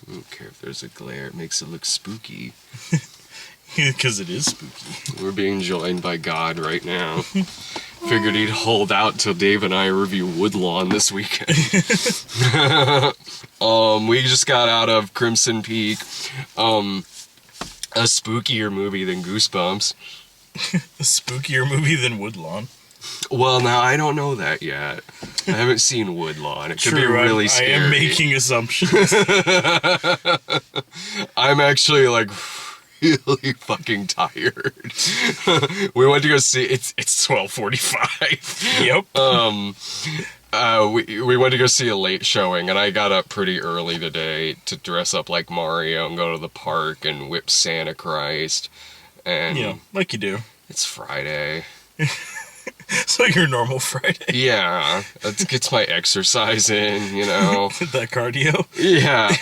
I don't care if there's a glare. It makes it look spooky. Because it is spooky. We're being joined by God right now. Figured he'd hold out till Dave and I review Woodlawn this weekend. We just got out of Crimson Peak. A spookier movie than Goosebumps. A spookier movie than Woodlawn. Well, now, I don't know that yet. I haven't seen Woodlawn. It could be True, really scary. I am making assumptions. I'm actually, like, really fucking tired. We went to go see... It's 12:45. Yep. We went to go see a late showing, and I got up pretty early today to dress up like Mario and go to the park and whip Santa Christ. And you know, like you do. It's Friday. So your normal Friday. Yeah, that gets my exercise in, you know. That cardio. Yeah.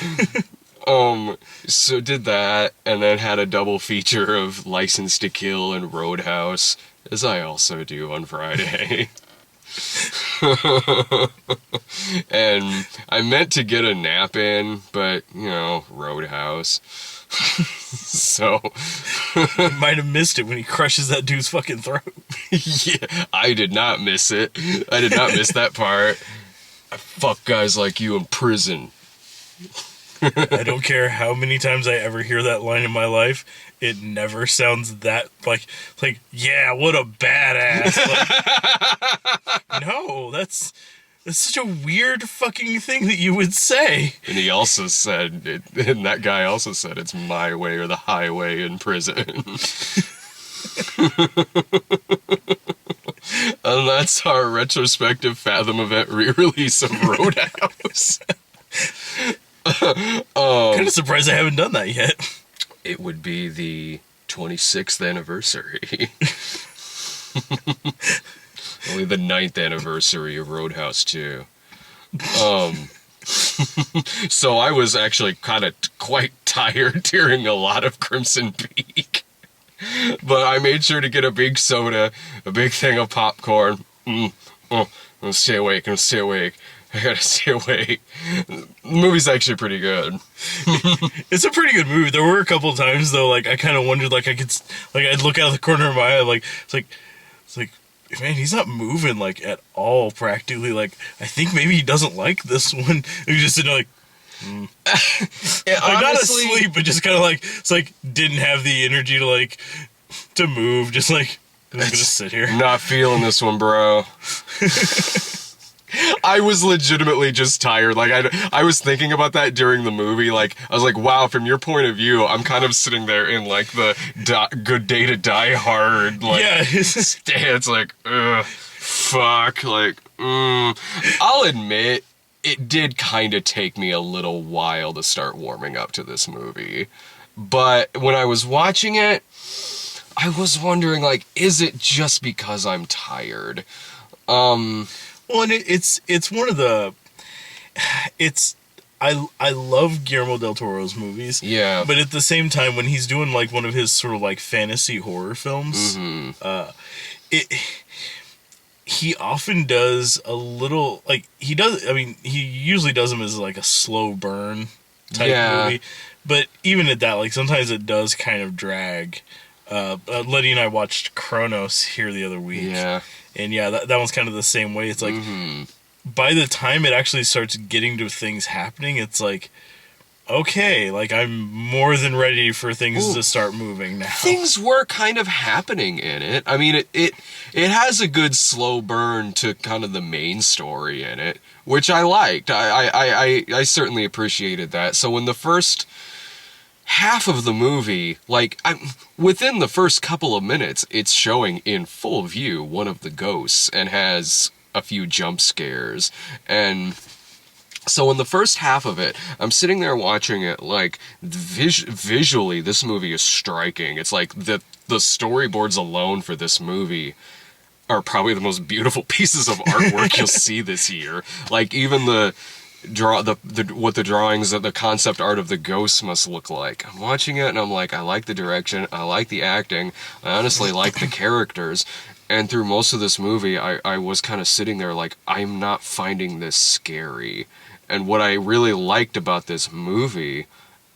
So did that, and then had a double feature of License to Kill and Roadhouse, as I also do on Friday. And I meant to get a nap in, but, you know, Roadhouse. So You might have missed it when he crushes that dude's fucking throat. yeah, I did not miss it. I did not miss that part. I fuck guys like you in prison. I don't care how many times I ever hear that line in my life. It never sounds that like yeah, what a badass. Like, no, that's such a weird fucking thing that you would say. And he also said, and that guy also said, it's my way or the highway in prison. And that's our retrospective Fathom event re-release of Roadhouse. Kind of surprised I haven't done that yet. It would be the 26th anniversary. Only the 9th anniversary of Roadhouse 2. So I was actually kind of quite tired during a lot of Crimson Peak. But I made sure to get a big soda, a big thing of popcorn. I'm gonna stay awake, I gotta stay awake. The movie's actually pretty good. It's a pretty good movie. There were a couple times though, like I kind of wondered, like I'd look out of the corner of my eye, like it's like, man, he's not moving like at all practically. Like I think maybe he doesn't like this one. He just didn't like. Yeah, like, not honestly, asleep, but just kind of like it's like didn't have the energy to move. Just like I'm gonna sit here. Not feeling this one, bro. I was legitimately just tired. Like, I was thinking about that during the movie. Like, I was like, wow, from your point of view, I'm kind of sitting there in, like, the Good Day to Die Hard, like, Yeah. stance, like, ugh, fuck, like, I'll admit, it did kind of take me a little while to start warming up to this movie. But when I was watching it, I was wondering, like, is it just because I'm tired? Well, and it's one of the, I love Guillermo del Toro's movies. Yeah. But at the same time, when he's doing like one of his sort of like fantasy horror films, he often does a little, like, he usually does them as like a slow burn type movie. But even at that, like, sometimes it does kind of drag. Letty and I watched Kronos here the other week. Yeah. And yeah, that one's kind of the same way. It's like, by the time it actually starts getting to things happening, it's like, okay, like, I'm more than ready for things to start moving now. Things were kind of happening in it. I mean, it has a good slow burn to kind of the main story in it, which I liked. I certainly appreciated that. So when the first half of the movie, like, within the first couple of minutes, it's showing in full view one of the ghosts and has a few jump scares. And so in the first half of it, I'm sitting there watching it, like, visually, this movie is striking. It's like the storyboards alone for this movie are probably the most beautiful pieces of artwork you'll see this year. Like, even what the drawings of the concept art of the ghosts must look like. I'm watching it and I'm like, I like the direction, I like the acting, I honestly like the characters. And through most of this movie, I was kind of sitting there like, I'm not finding this scary. And what I really liked about this movie,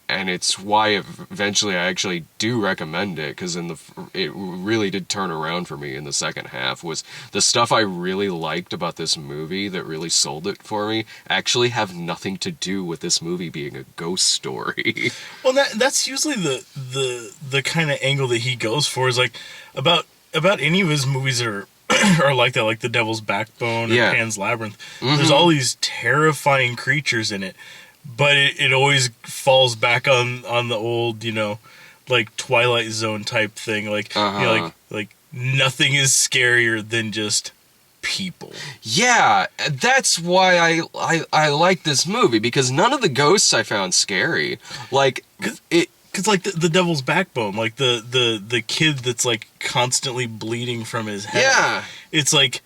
and it's why eventually I actually do recommend it, because it really did turn around for me in the second half, was the stuff I really liked about this movie that really sold it for me actually have nothing to do with this movie being a ghost story. Well, that's usually the kind of angle that he goes for, is like about any of his movies that are are like that, like The Devil's Backbone or Pan's Labyrinth. There's all these terrifying creatures in it, but it always falls back on the old, like Twilight Zone type thing. Like, like nothing is scarier than just people. Yeah, that's why I like this movie, because none of the ghosts I found scary. Like, Because like the Devil's Backbone, like the kid that's like constantly bleeding from his head. Yeah. It's like,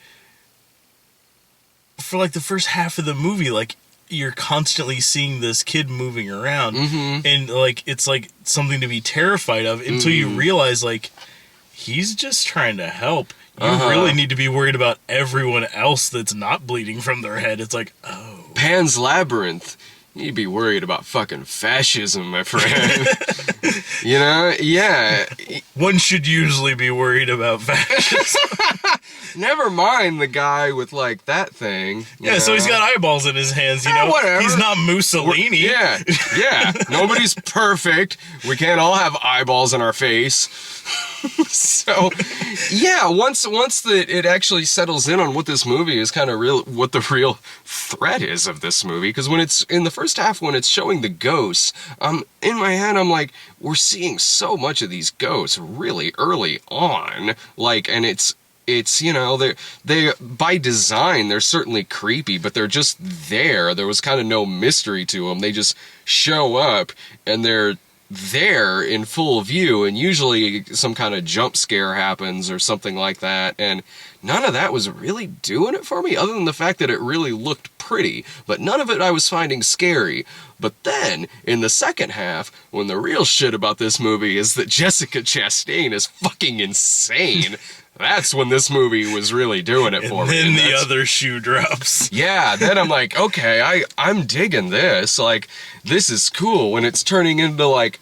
for like the first half of the movie, like you're constantly seeing this kid moving around, and like it's like something to be terrified of until you realize like he's just trying to help. You really need to be worried about everyone else that's not bleeding from their head. It's like, oh. Pan's Labyrinth. You'd be worried about fucking fascism, my friend. Yeah. One should usually be worried about fascism. Never mind the guy with, like, that thing. Yeah, so he's got eyeballs in his hands, whatever. He's not Mussolini. Yeah. Nobody's perfect. We can't all have eyeballs in our face. So, yeah, once it actually settles in on what this movie is kind of what the real threat is of this movie, because when it's in the first half, when it's showing the ghosts, in my head I'm like, we're seeing so much of these ghosts really early on, like, and it's they by design they're certainly creepy, but they're just there. There was kind of no mystery to them. They just show up and they're there in full view, and usually some kind of jump scare happens or something like that, and none of that was really doing it for me, other than the fact that it really looked pretty, but none of it I was finding scary. But then, in the second half, when the real shit about this movie is that Jessica Chastain is fucking insane, that's when this movie was really doing it for me. And then the other shoe drops. Yeah, then I'm like, okay, I'm digging this. Like, this is cool when it's turning into, like,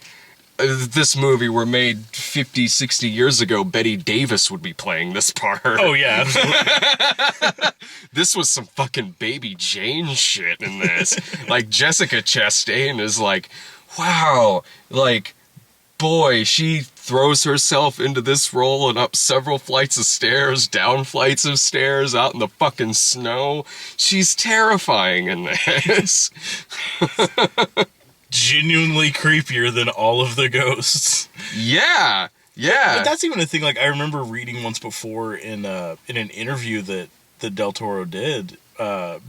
this movie were made 50, 60 years ago, Betty Davis would be playing this part. Oh, yeah, absolutely. This was some fucking Baby Jane shit in this. Like, Jessica Chastain is like, wow, like, boy, she throws herself into this role and up several flights of stairs, down flights of stairs, out in the fucking snow. She's terrifying in this. Genuinely creepier than all of the ghosts. Yeah. But that's even a thing, like, I remember reading once before in an interview that Del Toro did,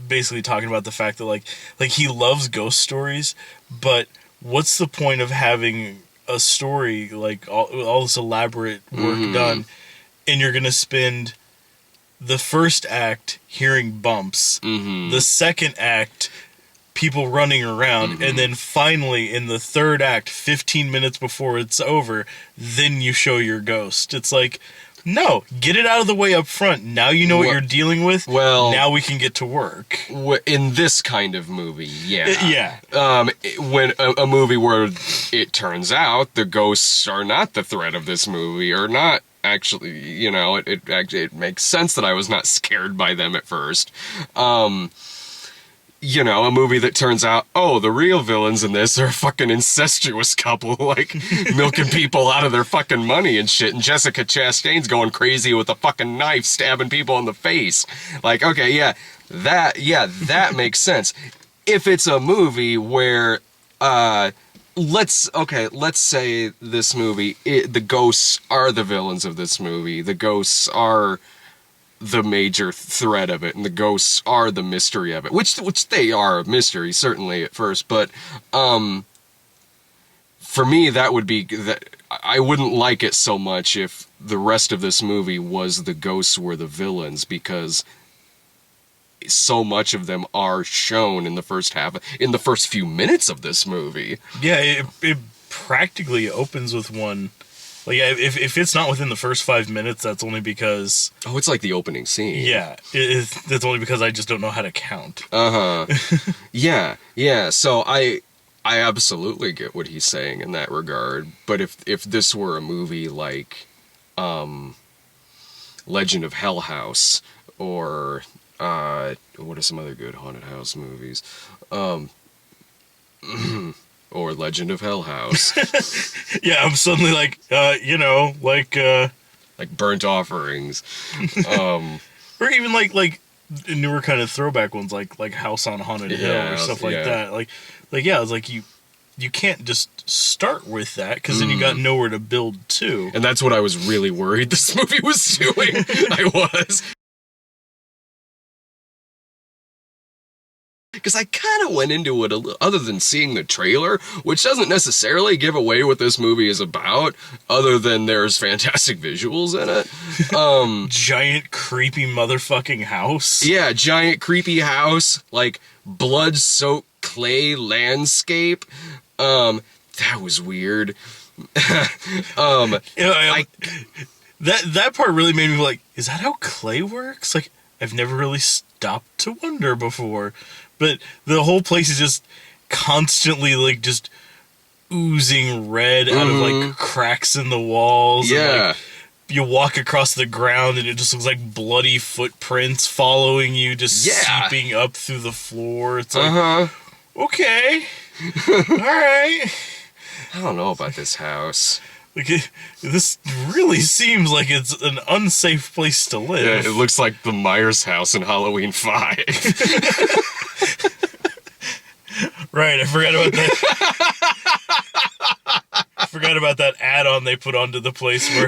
basically talking about the fact that, like he loves ghost stories, but what's the point of having a story, like, all this elaborate work done, and you're gonna spend the first act hearing bumps, the second act people running around, and then finally in the third act, 15 minutes before it's over, then you show your ghost. It's like, no, get it out of the way up front. Now you know what you're dealing with. Well, now we can get to work. In this kind of movie, yeah. Yeah. When a movie where it turns out the ghosts are not the threat of this movie, or not actually, it makes sense that I was not scared by them at first. A movie that turns out, oh, the real villains in this are a fucking incestuous couple, like, milking people out of their fucking money and shit, and Jessica Chastain's going crazy with a fucking knife, stabbing people in the face. Like, okay, that makes sense. If it's a movie where, let's say this movie, the ghosts are the villains of this movie, the ghosts are the major threat of it, and the ghosts are the mystery of it, which they are a mystery, certainly at first, but for me, that would be that I wouldn't like it so much if the rest of this movie was the ghosts were the villains, because so much of them are shown in the first few minutes of this movie. Yeah, it practically opens with one Like, if it's not within the first 5 minutes, that's only because... Oh, it's like the opening scene. Yeah, that's only because I just don't know how to count. Yeah. So I absolutely get what he's saying in that regard. But if this were a movie like Legend of Hell House, or what are some other good haunted house movies? Or Legend of Hell House. Yeah, I'm suddenly like, like Burnt Offerings. Or even like newer kind of throwback ones, like House on Haunted Hill or stuff like that. It's like you can't just start with that, because then you got nowhere to build to. And that's what I was really worried this movie was doing. I was. Because I kind of went into it, other than seeing the trailer, which doesn't necessarily give away what this movie is about, other than there's fantastic visuals in it. Giant, creepy motherfucking house. Yeah, giant, creepy house, like, blood-soaked clay landscape. That was weird. That part really made me like, is that how clay works? Like, I've never really stopped to wonder before. But the whole place is just constantly, like, just oozing red out of, like, cracks in the walls. Yeah. And, like, you walk across the ground and it just looks like bloody footprints following you, just seeping up through the floor. It's like, okay. All right. I don't know about this house. Like, this really seems like it's an unsafe place to live. Yeah, it looks like the Myers house in Halloween 5. Right, I forgot about that. I forgot about that add-on they put onto the place where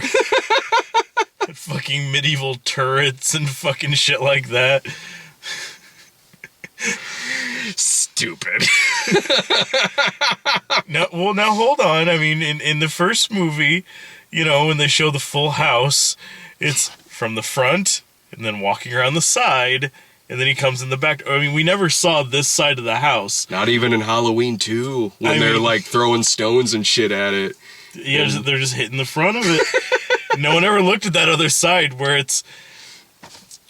fucking medieval turrets and fucking shit like that. Stupid. Now hold on. I mean, in the first movie, when they show the full house, it's from the front and then walking around the side, and then he comes in the back. I mean, we never saw this side of the house. Not even in Halloween 2, when they're like throwing stones and shit at it. Yeah, they're just hitting the front of it. No one ever looked at that other side where it's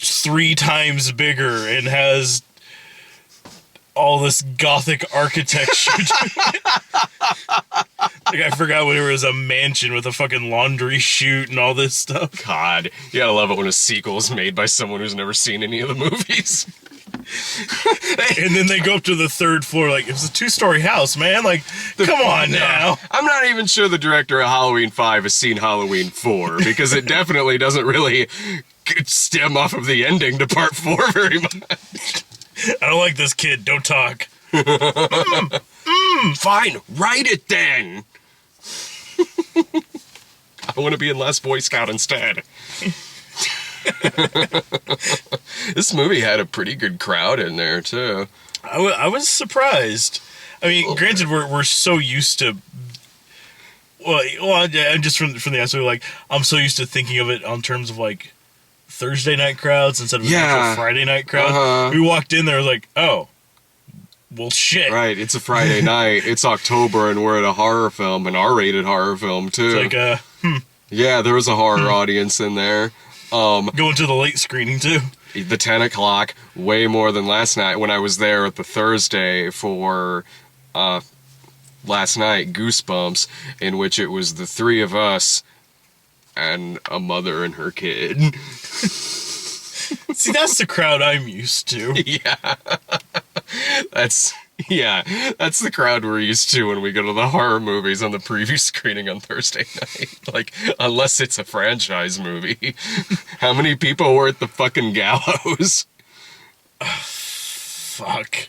3 times bigger and has all this gothic architecture. Like, I forgot when it was a mansion with a fucking laundry chute and all this stuff. God, you gotta love it when a sequel is made by someone who's never seen any of the movies. And then they go up to the 3rd floor, like, it was a 2-story house, man. Like, come on now. I'm not even sure the director of Halloween 5 has seen Halloween 4, because it definitely doesn't really stem off of the ending to part 4 very much. I don't like this kid. Don't talk. Fine, write it then. I want to be in Last Boy Scout instead. This movie had a pretty good crowd in there, too. I was surprised. I mean, granted, we're so used to... Well, just from the aspect, like, I'm so used to thinking of it on terms of, like, Thursday night crowds instead of an actual Friday night crowd. We walked in there, like, oh, well, shit. Right, it's a Friday night, it's October, and we're at a horror film, an R-rated horror film, too. It's like, Yeah, there was a horror audience in there. Going to the late screening, too. The 10 o'clock, way more than last night when I was there at the Thursday for last night, Goosebumps, in which it was the 3 of us and a mother and her kid. See, that's the crowd I'm used to. Yeah. That's the crowd we're used to when we go to the horror movies on the preview screening on Thursday night. Like, unless it's a franchise movie. How many people were at the fucking gallows? Fuck.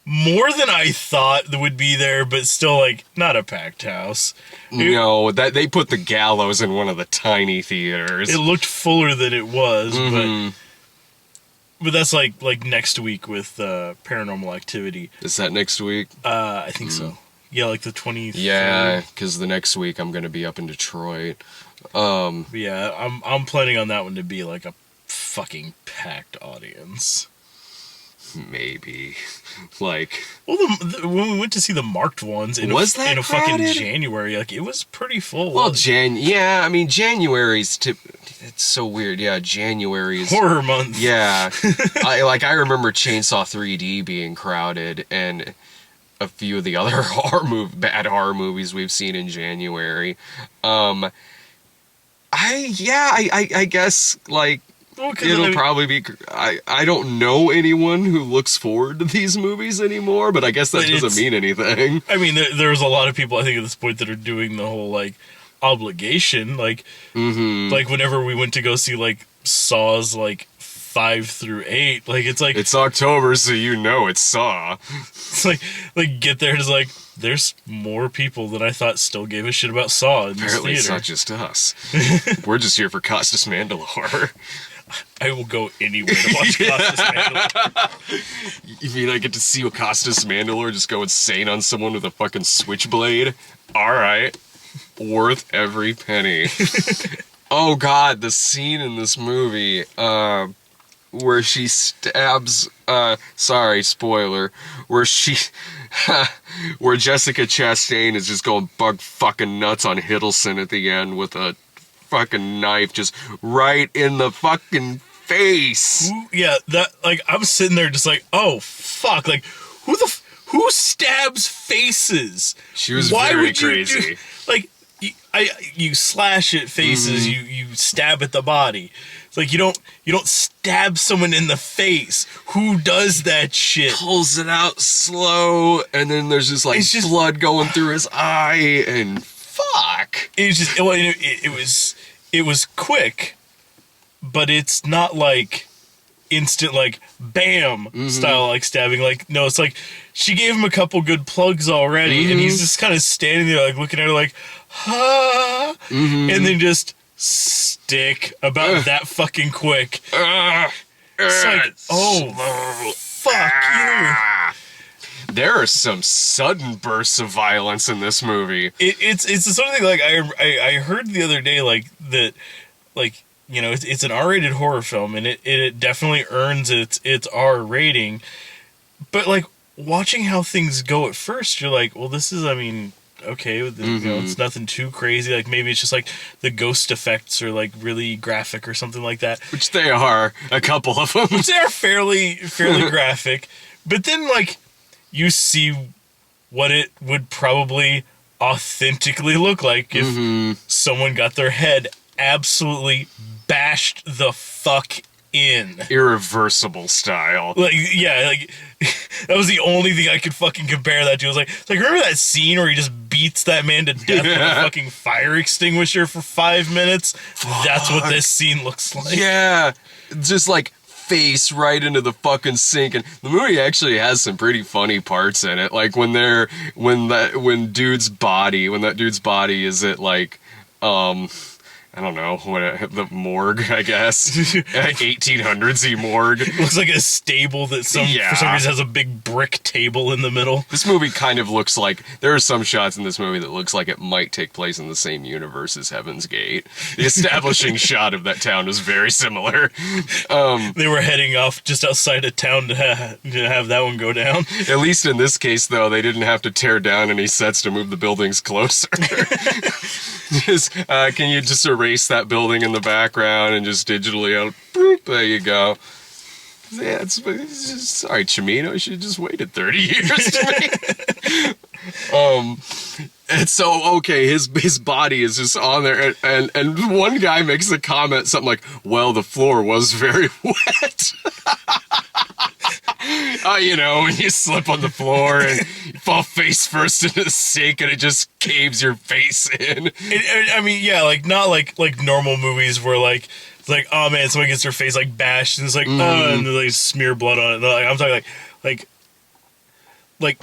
More than I thought would be there, but still, like, not a packed house. No, that they put the gallows in one of the tiny theaters. It looked fuller than it was, but that's like next week with Paranormal Activity. Is that next week? I think so. Yeah, like the 23rd. Yeah, because the next week I'm going to be up in Detroit. Yeah, I'm planning on that one to be like a fucking packed audience. Maybe. Like, Well, when we went to see the marked ones in Was that a fucking crowded? January, like it was pretty full. well, yeah, I mean, January's it's so weird. Yeah, January is Horror month. Yeah. I remember Chainsaw 3D being crowded, and a few of the other bad horror movies we've seen in January. I guess, like, Well, 'cause, it'll probably be. I don't know anyone who looks forward to these movies anymore, but I guess that But doesn't mean anything. I mean, there's a lot of people I think at this point that are doing the whole like obligation, like like whenever we went to go see like Saws like 5 through 8, like it's like It's October, so you know it's Saw. it's like get there and it's like there's more people than I thought still gave a shit about Saw in this Apparently, it's theater. not just us. We're just here for Costas Mandalore. I will go anywhere to watch Costas Mandalore. You mean I get to see Costas Mandalore just go insane on someone with a fucking switchblade? Alright. Worth every penny. Oh god, the scene in this movie, where she stabs, sorry, spoiler, where Jessica Chastain is just going bug fucking nuts on Hiddleston at the end with a fucking knife just right in the fucking face. Yeah, that like I'm sitting there just like, oh fuck, like who stabs faces? She was very crazy. You do, like you slash at faces, you stab at the body. It's like you don't stab someone in the face. Who does that shit? Pulls it out slow, and then there's just like blood going through his eye, and fuck. It was just it was quick, but it's not like instant like bam style like stabbing. Like no, it's like she gave him a couple good plugs already, and he's just kind of standing there like looking at her like, ha, and then just stick about that fucking quick. It's like, oh fuck you. There are some sudden bursts of violence in this movie. It's the sort of thing like I heard the other day like that, like, you know, it's an R-rated horror film and it definitely earns its R rating, but like watching how things go at first, you're like, well, this is, I mean, okay, you know, it's nothing too crazy. Like maybe it's just like the ghost effects are like really graphic or something like that. Which they are, a couple of them. Which they are fairly graphic. But then like you see what it would probably authentically look like if someone got their head absolutely bashed the fuck in. Irreversible style. Like, yeah, like, that was the only thing I could fucking compare that to. I was like, remember that scene where he just beats that man to death with a fucking fire extinguisher for 5 minutes? Fuck. That's what this scene looks like. Yeah, just like face right into the fucking sink. And the movie actually has some pretty funny parts in it. Like when that dude's body is at like, I don't know, the morgue, I guess. 1800s-y morgue. Looks like a stable that for some reason has a big brick table in the middle. This movie kind of looks like, there are some shots in this movie that looks like it might take place in the same universe as Heaven's Gate. The establishing shot of that town is very similar. They were heading off just outside of town to have that one go down. At least in this case, though, they didn't have to tear down any sets to move the buildings closer. Can you just erase that building in the background and just digitally out? Boop, there you go. Yeah, it's just, sorry, Chimino, you should have just waited 30 years to make. And so, okay, his body is just on there, and one guy makes a comment, something like, well, the floor was very wet. You know, when you slip on the floor and you fall face first into the sink and it just caves your face in. I mean, yeah, like not like normal movies where like it's like, oh man, someone gets their face like bashed and it's like, oh, and they smear blood on it. Like, I'm talking like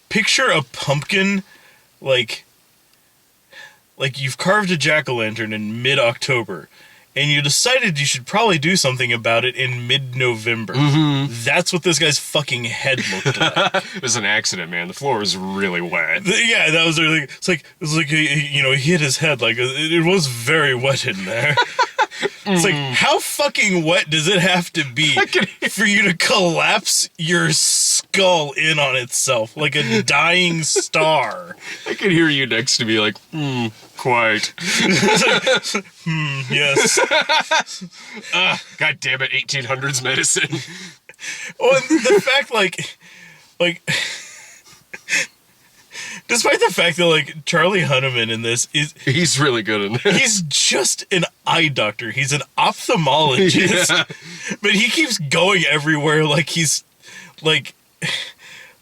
picture a pumpkin like you've carved a jack-o'-lantern in mid-October. And you decided you should probably do something about it in mid-November. That's what this guy's fucking head looked like. It was an accident, man. The floor was really wet. Yeah, that was really. It was like he hit his head. Like it was very wet in there. It's like, how fucking wet does it have to be for you to collapse your skull in on itself like a dying star? I can hear you next to me like, quite. Yes. God damn it, 1800s medicine. Well, the fact, like, despite the fact that, like, Charlie Hunnam in this He's really good in this. he's just an eye doctor. He's an ophthalmologist. Yeah. But he keeps going everywhere like he's, like,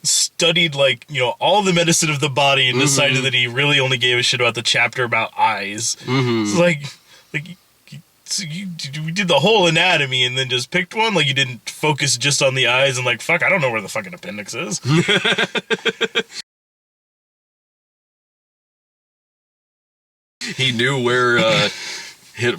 studied, like, you know, all the medicine of the body and decided that he really only gave a shit about the chapter about eyes. It's like so we did the whole anatomy and then just picked one? Like, you didn't focus just on the eyes and, like, fuck, I don't know where the fucking appendix is. He knew where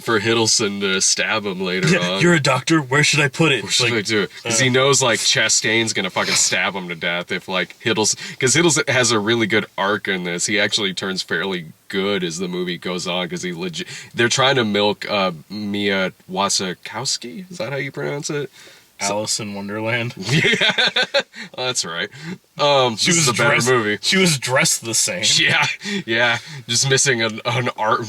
for Hiddleston to stab him later on. You're a doctor. Where should I put it? What should I do? Because he knows, like, Chastain's gonna fucking stab him to death if, like, Hiddleston... Because Hiddleston has a really good arc in this. He actually turns fairly good as the movie goes on, because he legit... They're trying to milk Mia Wasikowski? Is that how you pronounce it? Alice in Wonderland. Yeah, that's right. She was a better movie. She was dressed the same. Yeah, just missing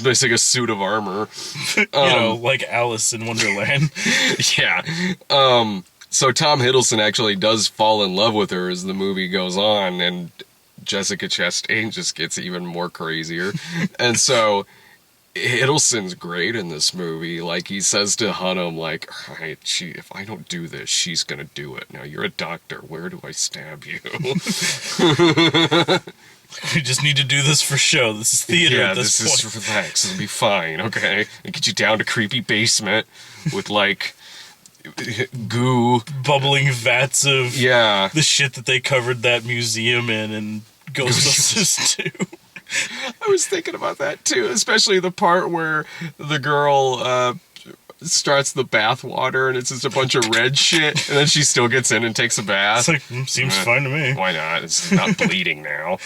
missing a suit of armor. You know, like Alice in Wonderland. Yeah. So Tom Hiddleston actually does fall in love with her as the movie goes on, and Jessica Chastain just gets even more crazier. And so Hiddleston's great in this movie. Like, he says to Hunnam, like, all right, if I don't do this, she's gonna do it. Now, you're a doctor. Where do I stab you? We just need to do this for show. This is theater at this point. Yeah, this is relax. It'll be fine, okay? And get you down to creepy basement with, like, goo. Bubbling vats of Yeah. the shit that they covered that museum in and Ghostbusters 2. I was thinking about that too, especially the part where the girl starts the bath water and it's just a bunch of red shit, and then she still gets in and takes a bath. It's like, seems fine to me. Why not? It's not bleeding now.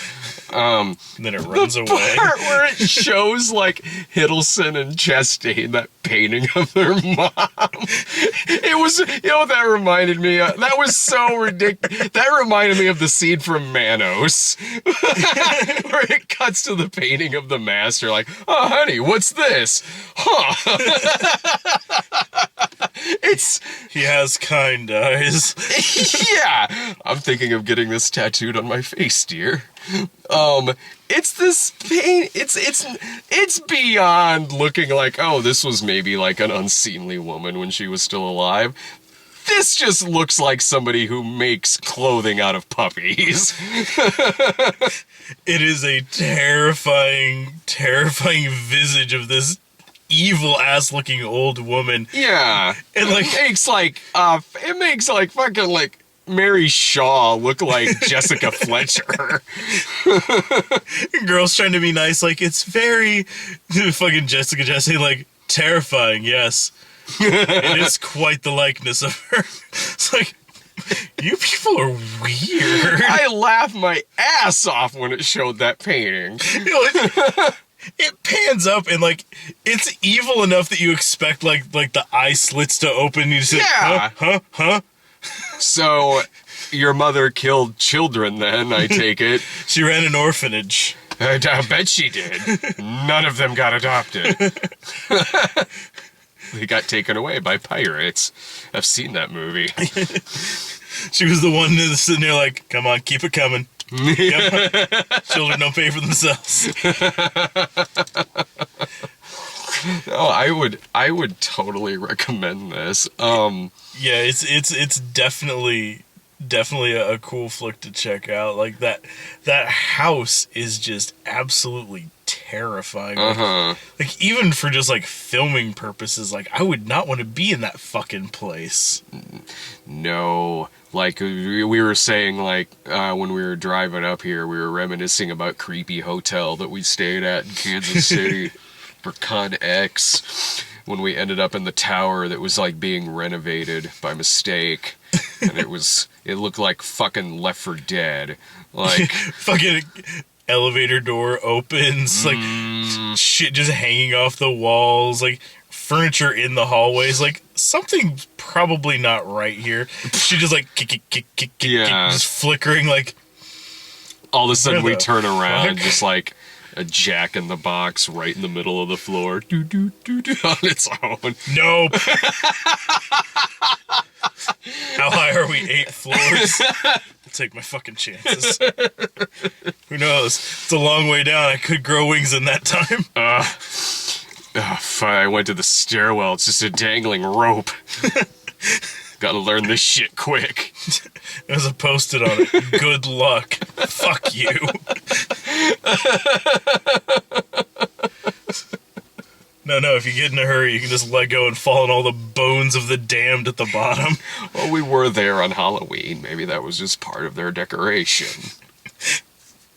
And then it runs the away. Part where it shows, like, Hiddleston and Chastain, that painting of their mom. It was, you know what that reminded me of? That was so ridiculous. That reminded me of the scene from Manos, where it cuts to the painting of the master, like, oh, honey, what's this? Huh. He has kind eyes. Yeah, I'm thinking of getting this tattooed on my face, dear. It's this pain. It's beyond looking like, oh, this was maybe like an unseemly woman when she was still alive. This just looks like somebody who makes clothing out of puppies. It is a terrifying visage of this evil-ass looking old woman. Yeah. And, like, it makes like fucking, like, Mary Shaw look like Jessica Fletcher. Girls trying to be nice, like, it's very fucking Jessica Chastain, like, terrifying, yes. It is quite the likeness of her. It's like, you people are weird. I laughed my ass off when it showed that painting. You know, it pans up and, like, it's evil enough that you expect, like the eye slits to open and you just Yeah. huh? So, your mother killed children then, I take it. She ran an orphanage. I bet she did. None of them got adopted. They got taken away by pirates. I've seen that movie. She was the one that's sitting there like, come on, keep it coming. Children don't pay for themselves. Oh, I would totally recommend this. Yeah, it's definitely a cool flick to check out. Like, that house is just absolutely terrifying. Like, even for just, like, filming purposes, like, I would not want to be in that fucking place. No, like, we were saying, like, when we were driving up here, we were reminiscing about creepy hotel that we stayed at in Kansas City for Con X, when we ended up in the tower that was, like, being renovated by mistake, and it looked like fucking Left 4 Dead. Like, fucking elevator door opens, like, shit just hanging off the walls, like, furniture in the hallways. Like, something's probably not right here. She just like kick, Yeah. just flickering. Like, all of a sudden Where we the turn around, fuck? just like a Jack in the Box right in the middle of the floor, do do do do on its own. nope. How high are we? 8 floors. I'll take my fucking chances. Who knows? It's a long way down. I could grow wings in that time. Fuck, I went to the stairwell. It's just a dangling rope. Gotta learn this shit quick. There's a post-it on it. Good luck. Fuck you. No, if you get in a hurry, you can just let go and fall on all the bones of the damned at the bottom. Well, we were there on Halloween. Maybe that was just part of their decoration.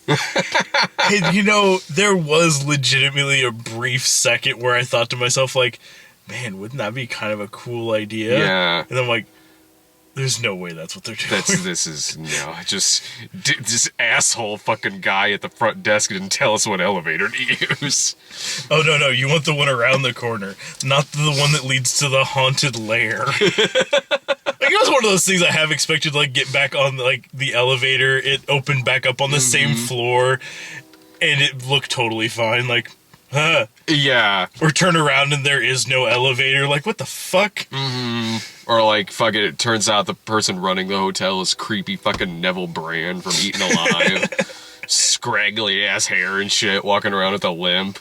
And, you know, there was legitimately a brief second where I thought to myself, like, man, wouldn't that be kind of a cool idea? Yeah. And I'm like, there's no way that's what they're doing. Just asshole fucking guy at the front desk didn't tell us what elevator to use. Oh, no, you want the one around the corner, not the one that leads to the haunted lair. Like, it was one of those things I have expected to, like, get back on, like, the elevator. It opened back up on the same floor, and it looked totally fine. Like, huh. Yeah. Or turn around and there is no elevator. Like, what the fuck? Or like, fuck it turns out the person running the hotel is creepy fucking Neville Brand from Eaten Alive. Scraggly ass hair and shit, walking around with a limp.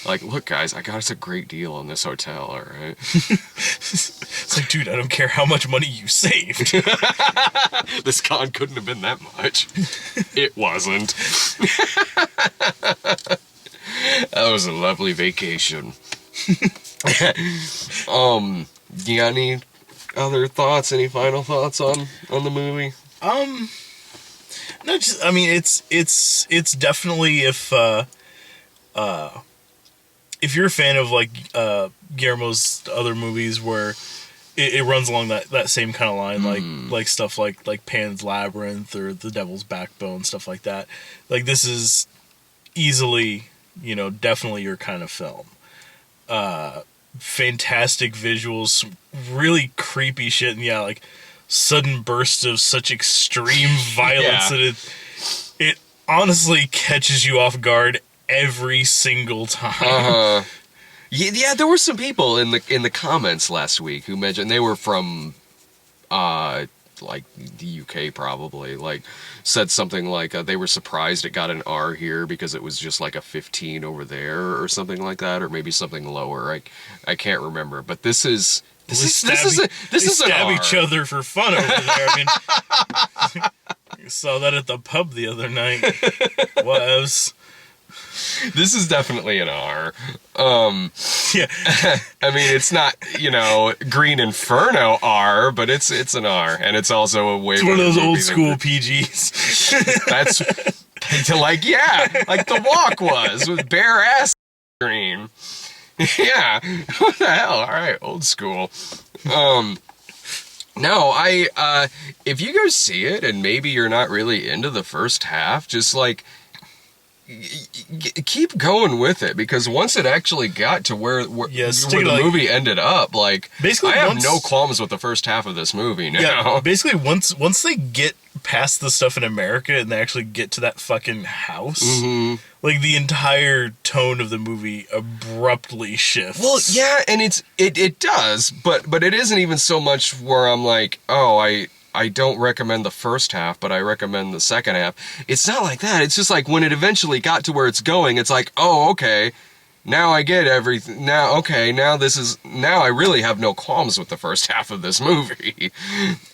Like, look guys, I got us a great deal on this hotel, alright? It's like, dude, I don't care how much money you saved. This con couldn't have been that much. It wasn't. That was a lovely vacation. You got any other thoughts? Any final thoughts on the movie? No, just, I mean, it's definitely if you're a fan of like Guillermo's other movies where it runs along that same kind of line, like stuff like Pan's Labyrinth or The Devil's Backbone, stuff like that. Like, this is easily, you know, definitely your kind of film. Fantastic visuals, some really creepy shit, and yeah, like sudden bursts of such extreme violence that it honestly catches you off guard every single time. Yeah, there were some people in the comments last week who mentioned they were from like the UK probably, like said something like they were surprised it got an R here because it was just like a 15 over there or something like that, or maybe something lower. I can't remember, but this is an stab R. each other for fun over there. I mean, you saw that at the pub the other night. Was This is definitely an R. yeah. I mean, it's not, you know, Green Inferno R, but it's an R, and it's also a way. It's one of those old school PGs. That's like The Walk was with bare ass green. Yeah, what the hell? All right, old school. No, if you go see it and maybe you're not really into the first half, just like. Keep going with it, because once it actually got to where the movie ended up, like, basically I have no qualms with the first half of this movie now. Yeah, basically once they get past the stuff in America and they actually get to that fucking house, like the entire tone of the movie abruptly shifts. Well, yeah, and it does, but it isn't even so much where I'm like, oh, I don't recommend the first half, but I recommend the second half. It's not like that. It's just like when it eventually got to where it's going, it's like, oh, okay, now I get everything. Now I really have no qualms with the first half of this movie.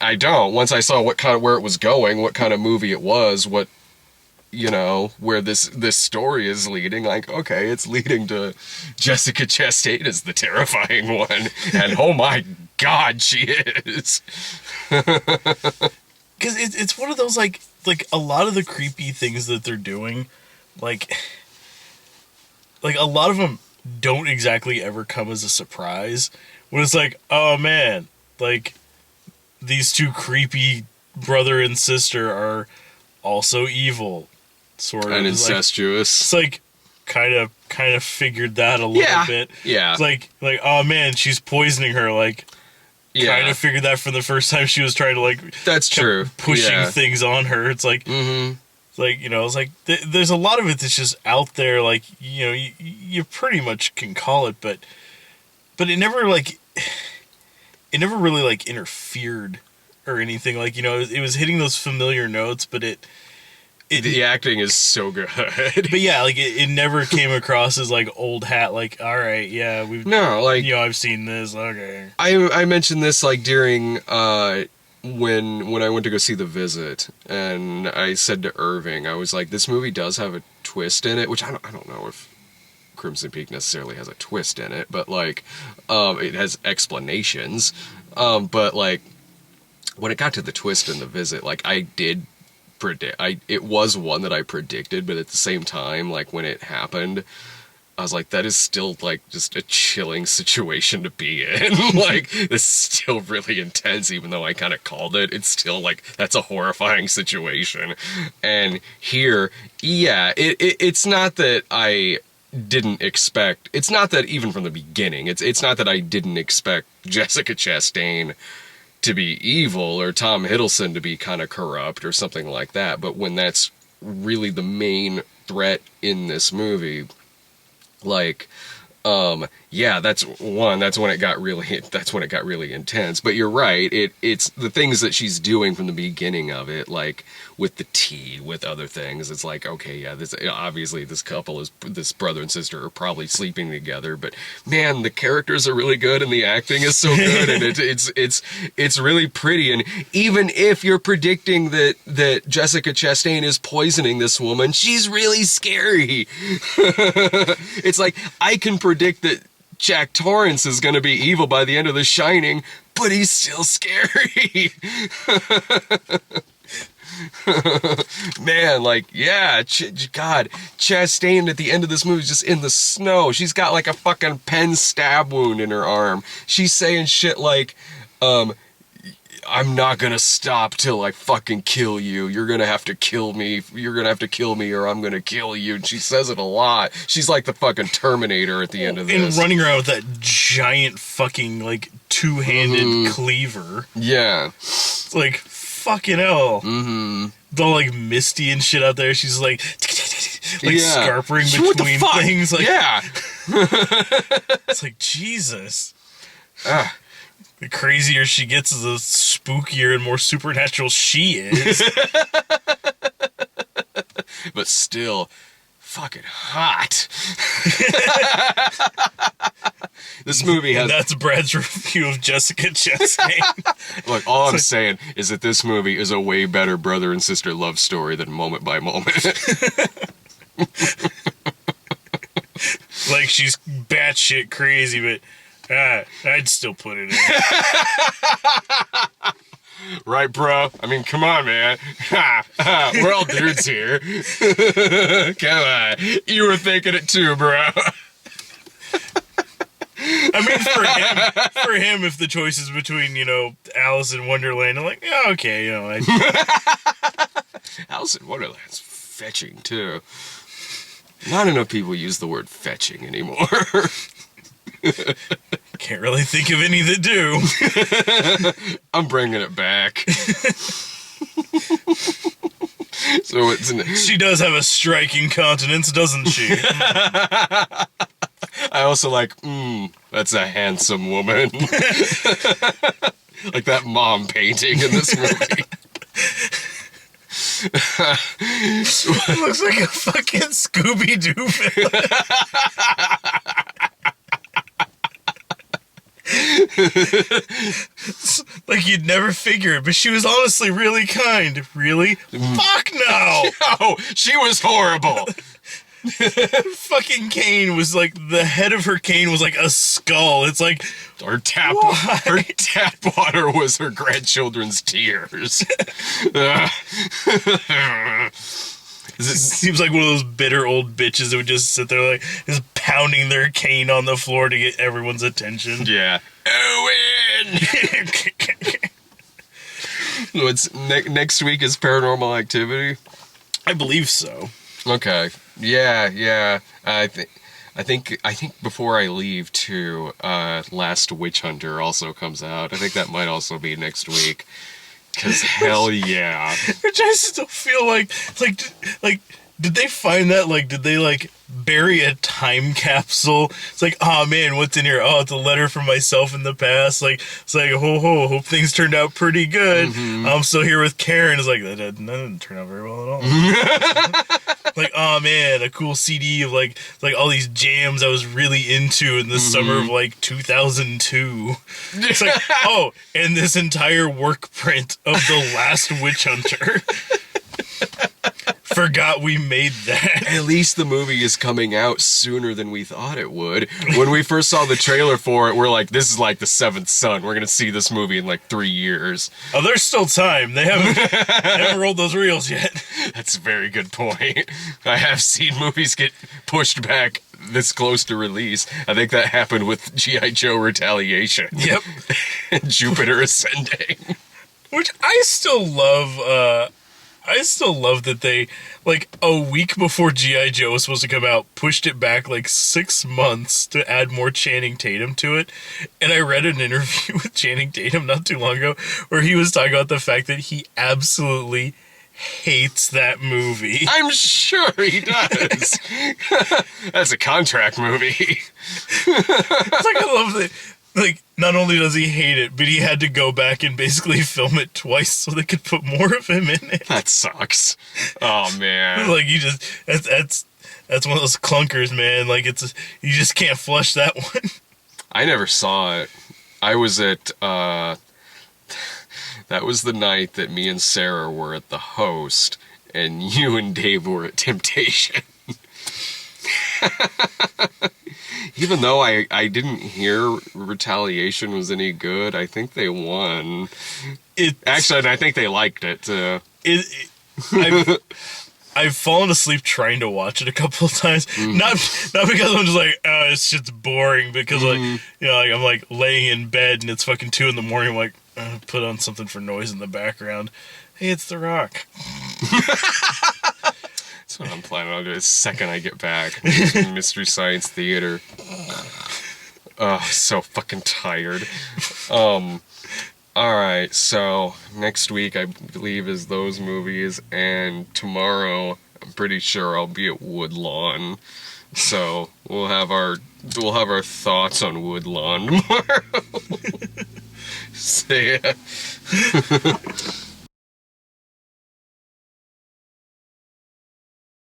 I don't. Once I saw where it was going, what kind of movie it was, what, you know, where this story is leading, like, okay, it's leading to Jessica Chastain as the terrifying one, and oh my God, she is. Because it's one of those, like a lot of the creepy things that they're doing, like a lot of them don't exactly ever come as a surprise. When it's like, oh man, like these two creepy brother and sister are also evil, sort of. And incestuous. It's like, kind of figured that a little bit. Yeah. It's like, oh man, she's poisoning her. Like, kind of figured that from the first time she was trying to, like, that's true. Pushing things on her. It's like, it's like, you know, it's like, there's a lot of it that's just out there. Like, you know, you pretty much can call it, but it never, like, it never really, like, interfered or anything. Like, you know, it was hitting those familiar notes, but the acting is so good. But yeah, like, it never came across as, like, old hat, like, all right, yeah, no, like, you know, I've seen this, okay. I mentioned this, like, during, when I went to go see The Visit, and I said to Irving, I was like, this movie does have a twist in it, which I don't know if Crimson Peak necessarily has a twist in it, but, like, it has explanations, but, like, when it got to the twist in The Visit, like, I did it was one that I predicted, but at the same time, like, when it happened, I was like, that is still, like, just a chilling situation to be in. Like, it's still really intense, even though I kind of called it. It's still, like, that's a horrifying situation. And here, yeah, it's not that I didn't expect, it's not that even from the beginning, it's not that I didn't expect Jessica Chastain to be evil or Tom Hiddleston to be kind of corrupt or something like that, but when that's really the main threat in this movie, like, yeah, that's when it got really intense. But you're right, it's the things that she's doing from the beginning of it, like with the tea, with other things. It's like, okay, yeah, this obviously this brother and sister are probably sleeping together, but man, the characters are really good and the acting is so good, and it's really pretty. And even if you're predicting that Jessica Chastain is poisoning this woman, she's really scary. It's like, I can predict that Jack Torrance is going to be evil by the end of The Shining, but he's still scary. Man, like, yeah, God, Chastain at the end of this movie is just in the snow. She's got, like, a fucking pen stab wound in her arm. She's saying shit like, I'm not gonna stop till I fucking kill you. You're gonna have to kill me. You're gonna have to kill me or I'm gonna kill you. And she says it a lot. She's like the fucking Terminator at the end of this. And running around with that giant fucking, like, two-handed cleaver. Yeah. It's like, fucking hell. Mm-hmm. The, like, Misty and shit out there. She's like scarpering between things. Like, yeah. It's like, Jesus. The crazier she gets, the spookier and more supernatural she is. But still, fucking hot. This movie has... And that's Brad's review of Jessica Chastain. Look, all I'm saying is that this movie is a way better brother and sister love story than Moment by Moment. Like, she's batshit crazy, but... I'd still put it in. Right, bro? I mean, come on, man. We're all dudes here. Come on. You were thinking it too, bro. I mean, for him, if the choice is between, you know, Alice in Wonderland, I'm like, yeah, okay, you know. Alice in Wonderland's fetching, too. Not enough people use the word fetching anymore. Can't really think of any that do. I'm bringing it back. So she does have a striking countenance, doesn't she? I also like, that's a handsome woman. Like that mom painting in this movie. Looks like a fucking Scooby-Doo villain. Like, you'd never figure it, but she was honestly really kind. Really? Fuck no! No, she was horrible. Fucking cane was like, the head of her cane was like a skull. It's like, her tap water was her grandchildren's tears. It seems like one of those bitter old bitches that would just sit there like just pounding their cane on the floor to get everyone's attention. Yeah. Owen! What's next week is Paranormal Activity? I believe so. Okay. Yeah. I think before I leave too, Last Witch Hunter also comes out. I think that might also be next week. Cause hell yeah. Which I still feel like, did they find that? Like, did they, like, bury a time capsule? It's like, oh man, what's in here? Oh, it's a letter from myself in the past. Like, it's like, ho ho, hope things turned out pretty good. I'm still here with Karen. It's like, that didn't turn out very well at all. Like, oh man, a cool CD of like all these jams I was really into in the summer of like 2002. It's like, oh, and this entire work print of The Last Witch Hunter. Forgot we made that. At least the movie is coming out sooner than we thought it would. When we first saw the trailer for it, we're like, this is like the seventh son. We're going to see this movie in like 3 years. Oh, there's still time. They haven't rolled those reels yet. That's a very good point. I have seen movies get pushed back this close to release. I think that happened with G.I. Joe Retaliation. Yep. And Jupiter Ascending. Which I still love. I still love that they, like, a week before G.I. Joe was supposed to come out, pushed it back like 6 months to add more Channing Tatum to it. And I read an interview with Channing Tatum not too long ago where he was talking about the fact that he absolutely hates that movie. I'm sure he does. That's a contract movie. It's like, I love that. Like, not only does he hate it, but he had to go back and basically film it twice so they could put more of him in it. That sucks. Oh, man. Like, you just, that's one of those clunkers, man. Like, you just can't flush that one. I never saw it. I was at, that was the night that me and Sarah were at the Host, and you and Dave were at Temptation. Even though I didn't hear Retaliation was any good, I think they won. Actually, I think they liked it. I've fallen asleep trying to watch it a couple of times. Not because I'm just like, oh, this shit's boring. Because like, you know, like I'm like laying in bed and it's fucking 2 a.m. I'm like, put on something for noise in the background. Hey, it's The Rock. That's what I'm planning on doing the second I get back. Mystery Science Theater. Oh, so fucking tired. Alright, so next week I believe is those movies, and tomorrow I'm pretty sure I'll be at Woodlawn. So we'll have our thoughts on Woodlawn tomorrow. See ya.